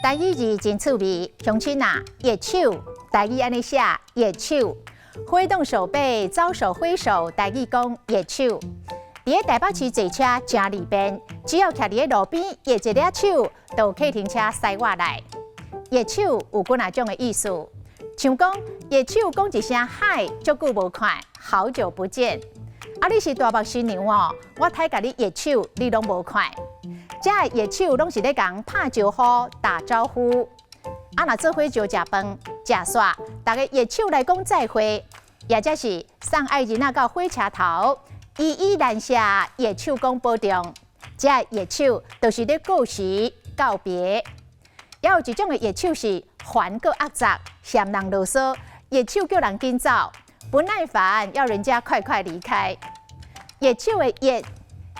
台语字真趣味，乡亲啊，热手，台语安尼写，热手。挥动手背，招手挥手，台语讲热手。伫个台北市坐车真利便，只要徛伫个路边，热一粒手，就客停车驶我来。热手有几啊种的意思，像讲热手讲一声嗨，足久无看，好久不见。啊，你是大目新娘哦，我睇甲你热手，你拢无看。这热手拢是咧讲拍招呼、打招呼。啊，若做伙就食饭、食煞，大家热手来讲再会，也则是送爱人到火车头，依依难舍，热手讲保重。这热手就是咧告辞、告别。也有一种的热手是烦个压杂，嫌人啰嗦，热手叫人紧走，不耐烦要人家快快离开。热手的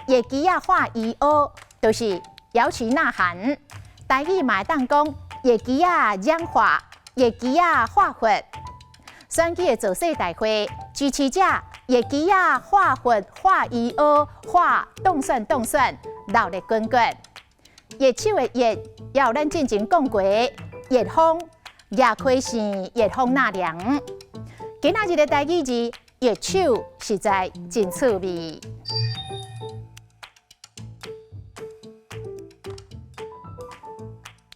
热机啊化伊乌，就是摇旗呐喊。台语嘛会当讲热机啊染化，热机啊化火。选举的造势大会，支持者热机啊化火化伊乌化动算，闹热滚滚。热手的热，也有咱进前讲过，热风热开线，热风纳凉。今仔日的台语字热手实在真趣味。